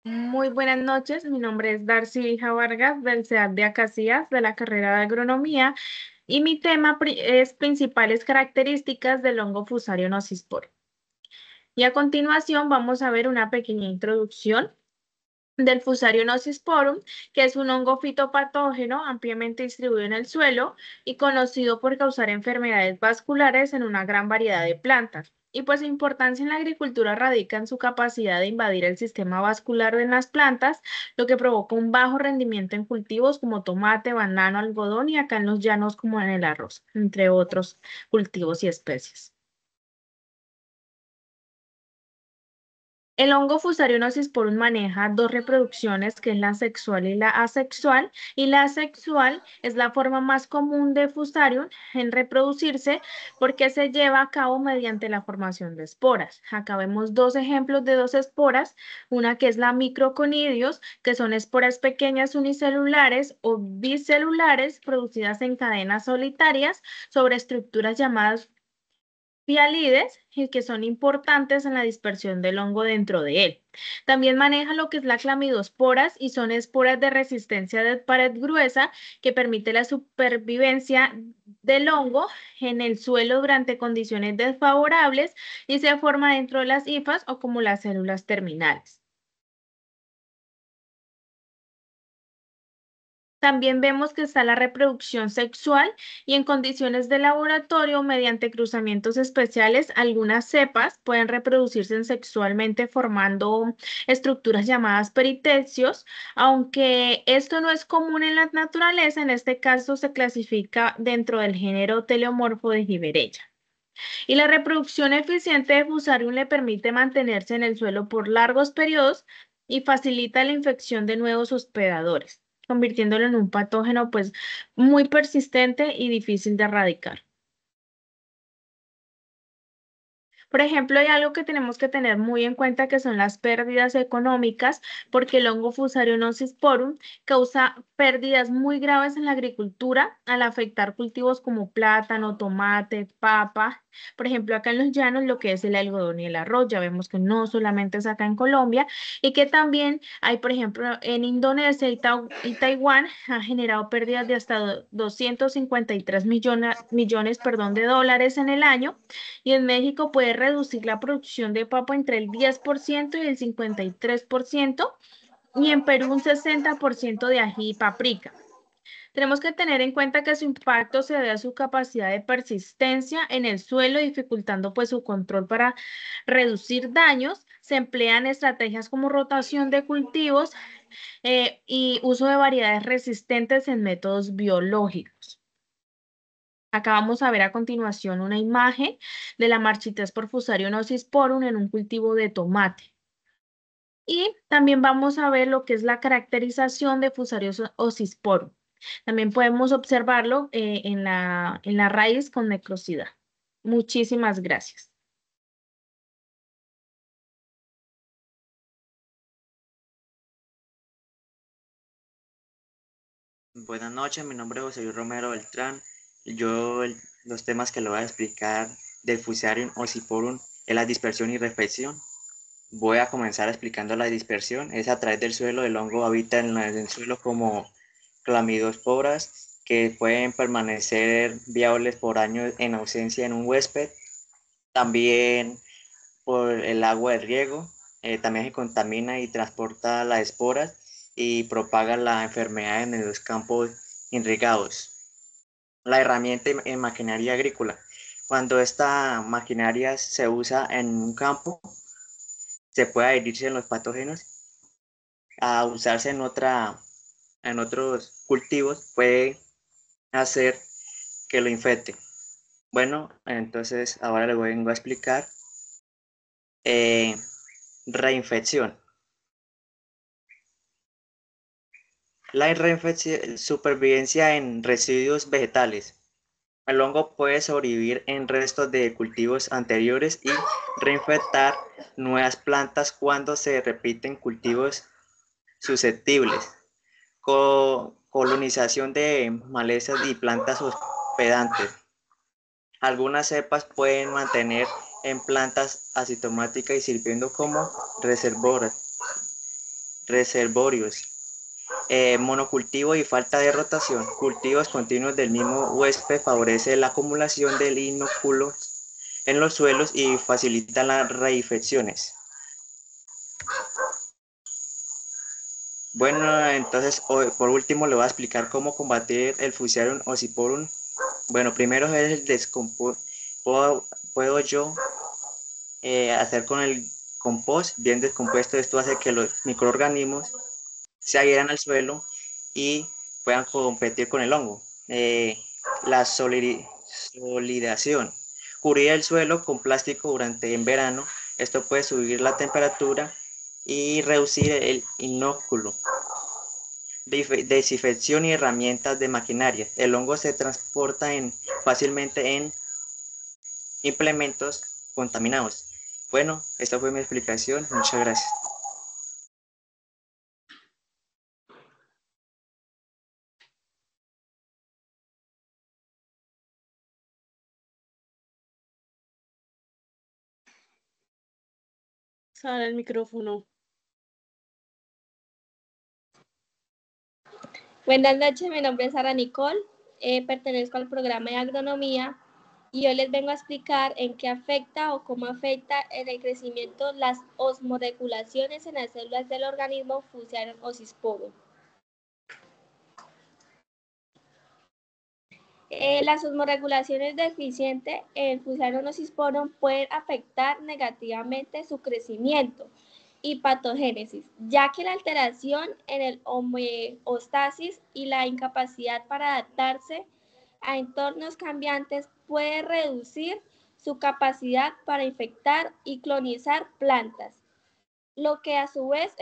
Muy buenas noches, mi nombre es Darcy Vija Vargas del CEAD de Acacías de la carrera de Agronomía y mi tema es principales características del hongo Fusarium nocisporo. Y a continuación vamos a ver una pequeña introducción del Fusarium nocisporum, que es un hongo fitopatógeno ampliamente distribuido en el suelo y conocido por causar enfermedades vasculares en una gran variedad de plantas. Y pues su importancia en la agricultura radica en su capacidad de invadir el sistema vascular de las plantas, lo que provoca un bajo rendimiento en cultivos como tomate, banano, algodón y acá en los llanos como en el arroz, entre otros cultivos y especies. El hongo Fusarium nocisporum maneja dos reproducciones, que es la sexual y la asexual, y la asexual es la forma más común de Fusarium en reproducirse porque se lleva a cabo mediante la formación de esporas. Acá vemos dos ejemplos de dos esporas, una que es la microconidios, que son esporas pequeñas unicelulares o bicelulares producidas en cadenas solitarias sobre estructuras llamadas pialides y que son importantes en la dispersión del hongo dentro de él. También maneja lo que es la clamidosporas y son esporas de resistencia de pared gruesa que permite la supervivencia del hongo en el suelo durante condiciones desfavorables y se forma dentro de las hifas o como las células terminales. También vemos que está la reproducción sexual y en condiciones de laboratorio, mediante cruzamientos especiales, algunas cepas pueden reproducirse sexualmente formando estructuras llamadas peritecios, aunque esto no es común en la naturaleza, en este caso se clasifica dentro del género teleomorfo de Giberella. Y la reproducción eficiente de Fusarium le permite mantenerse en el suelo por largos periodos y facilita la infección de nuevos hospedadores, convirtiéndolo en un patógeno pues muy persistente y difícil de erradicar. Por ejemplo, hay algo que tenemos que tener muy en cuenta que son las pérdidas económicas, porque el hongo Fusarium nocisporum causa pérdidas muy graves en la agricultura al afectar cultivos como plátano, tomate, papa. Por ejemplo, acá en los llanos lo que es el algodón y el arroz, ya vemos que no solamente es acá en Colombia y que también hay, por ejemplo, en Indonesia y Taiwán ha generado pérdidas de hasta 253 millones, perdón, de dólares en el año y en México puede reducir la producción de papa entre el 10% y el 53%, y en Perú un 60% de ají y paprika. Tenemos que tener en cuenta que su impacto se debe a su capacidad de persistencia en el suelo, dificultando pues su control para reducir daños. Se emplean estrategias como rotación de cultivos y uso de variedades resistentes en métodos biológicos. Acá vamos a ver a continuación una imagen de la marchitas por Fusarium nocisporum en un cultivo de tomate. Y también vamos a ver lo que es la caracterización de Fusarium nocisporum. También podemos observarlo en la raíz con necrosidad. Muchísimas gracias. Buenas noches, mi nombre es José Luis Romero Beltrán. Los temas que le voy a explicar del Fusarium ocyporum es la dispersión y reflexión. Voy a comenzar explicando la dispersión. Es a través del suelo, el hongo habita en el suelo como clamidosporas que pueden permanecer viables por años en ausencia en un huésped. También por el agua de riego, también se contamina y transporta las esporas y propaga la enfermedad en los campos irrigados. La herramienta en maquinaria agrícola. Cuando esta maquinaria se usa en un campo, se puede adherirse en los patógenos a usarse en otros cultivos, puede hacer que lo infecte. Bueno, entonces ahora le vengo a explicar eh, reinfección. La supervivencia en residuos vegetales. El hongo puede sobrevivir en restos de cultivos anteriores y reinfectar nuevas plantas cuando se repiten cultivos susceptibles. Colonización de malezas y plantas hospedantes. Algunas cepas pueden mantener en plantas asintomáticas y sirviendo como reservorios. Monocultivo y falta de rotación. Cultivos continuos del mismo huésped favorece la acumulación del inóculo en los suelos y facilita las reinfecciones. Bueno, entonces por último le voy a explicar cómo combatir el Fusarium oxyporum. Bueno, primero es el descompost. Puedo yo hacer con el compost bien descompuesto. Esto hace que los microorganismos se adhieran al suelo y puedan competir con el hongo. La solidación. Cubrir el suelo con plástico durante en verano. Esto puede subir la temperatura y reducir el inóculo. Desinfección y herramientas de maquinaria. El hongo se transporta fácilmente en implementos contaminados. Bueno, esta fue mi explicación. Muchas gracias. Sale el micrófono. Buenas noches, mi nombre es Sara Nicole, pertenezco al programa de agronomía y hoy les vengo a explicar en qué afecta o cómo afecta en el crecimiento las osmoregulaciones en las células del organismo Fusarium oxysporum. Las osmoregulaciones deficientes en Fusarium oxysporum pueden afectar negativamente su crecimiento y patogénesis, ya que la alteración en el homeostasis y la incapacidad para adaptarse a entornos cambiantes puede reducir su capacidad para infectar y colonizar plantas, lo que a su vez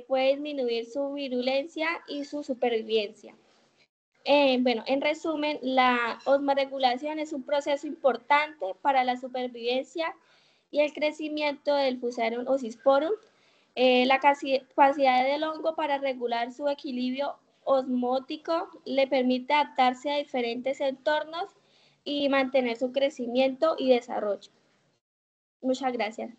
puede disminuir su virulencia y su supervivencia. Bueno, en resumen, la osmoregulación es un proceso importante para la supervivencia y el crecimiento del Fusarium oxysporum. La capacidad del hongo para regular su equilibrio osmótico le permite adaptarse a diferentes entornos y mantener su crecimiento y desarrollo. Muchas gracias.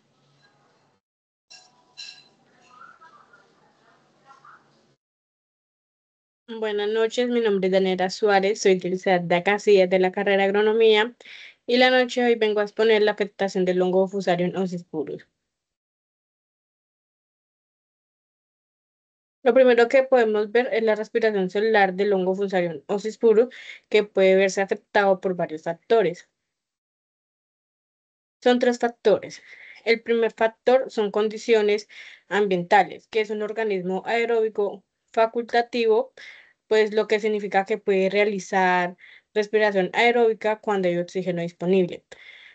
Buenas noches, mi nombre es Daniela Suárez, soy de Casillas de la carrera de Agronomía y la noche de hoy vengo a exponer la afectación del hongo Fusarium oxysporus. Lo primero que podemos ver es la respiración celular del hongo Fusarium oxysporus, que puede verse afectado por varios factores. Son tres factores. El primer factor son condiciones ambientales, que es un organismo aeróbico facultativo, pues lo que significa que puede realizar respiración aeróbica cuando hay oxígeno disponible.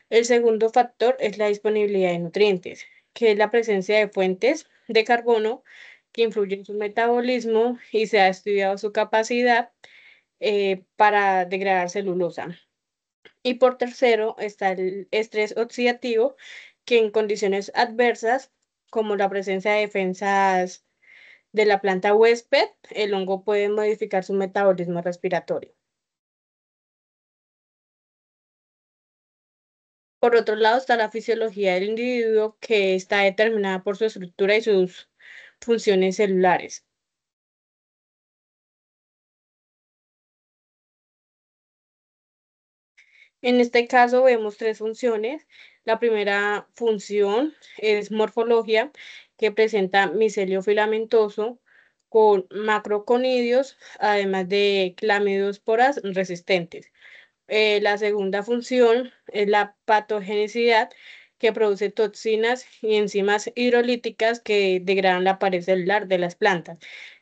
El segundo factor es la disponibilidad de nutrientes, que es la presencia de fuentes de carbono que influyen en su metabolismo y se ha estudiado su capacidad para degradar celulosa. Y por tercero está el estrés oxidativo, que en condiciones adversas, como la presencia de defensas de la planta huésped, el hongo puede modificar su metabolismo respiratorio. Por otro lado está la fisiología del individuo, que está determinada por su estructura y sus funciones celulares. En este caso vemos tres funciones. La primera función es morfología, que presenta micelio filamentoso con macroconidios, además de clamidosporas resistentes. La segunda función es la patogenicidad, que produce toxinas y enzimas hidrolíticas que degradan la pared celular de las plantas.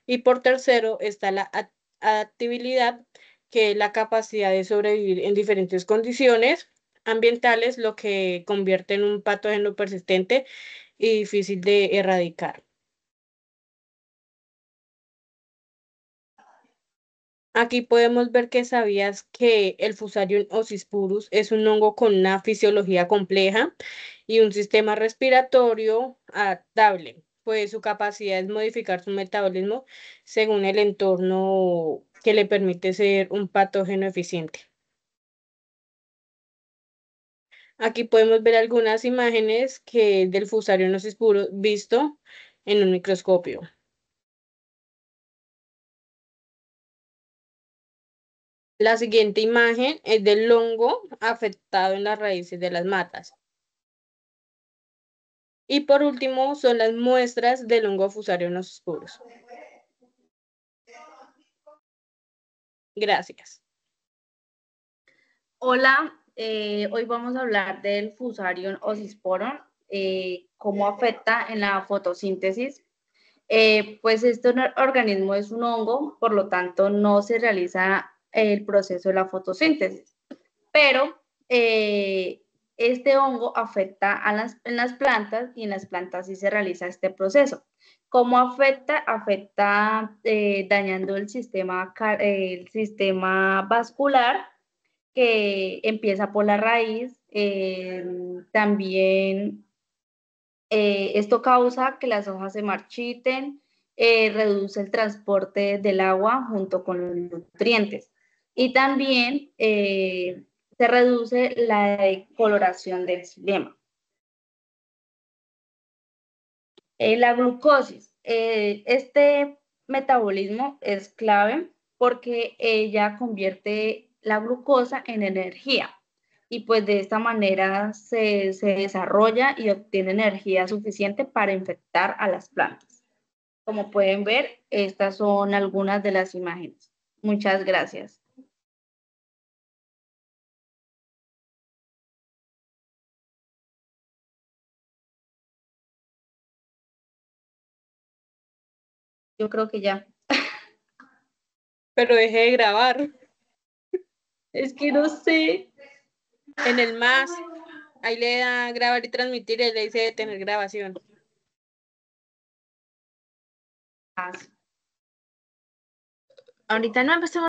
Y por tercero está la adaptabilidad, que es la capacidad de sobrevivir en diferentes condiciones ambientales, lo que convierte en un patógeno persistente y difícil de erradicar. Aquí podemos ver que sabías que el Fusarium oxysporus es un hongo con una fisiología compleja y un sistema respiratorio adaptable, pues su capacidad es modificar su metabolismo según el entorno, que le permite ser un patógeno eficiente. Aquí podemos ver algunas imágenes del Fusarium Gnosis puro visto en un microscopio. La siguiente imagen es del hongo afectado en las raíces de las matas. Y por último son las muestras del hongo Fusarium Gnosis puros. Gracias. Hola, hoy vamos a hablar del Fusarium oxysporum, cómo afecta en la fotosíntesis. Pues este organismo es un hongo, por lo tanto no se realiza el proceso de la fotosíntesis, pero este hongo afecta en las plantas y en las plantas sí se realiza este proceso. ¿Cómo afecta? Afecta dañando el sistema vascular que empieza por la raíz. También esto causa que las hojas se marchiten, reduce el transporte del agua junto con los nutrientes y también se reduce la coloración del xilema. La glucosis. Este metabolismo es clave porque ella convierte la glucosa en energía y pues de esta manera se desarrolla y obtiene energía suficiente para infectar a las plantas. Como pueden ver, estas son algunas de las imágenes. Muchas gracias. Yo creo que ya. Pero deje de grabar. Es que no sé. En el más, ahí le da grabar y transmitir y le dice detener grabación. Ahorita no empezamos.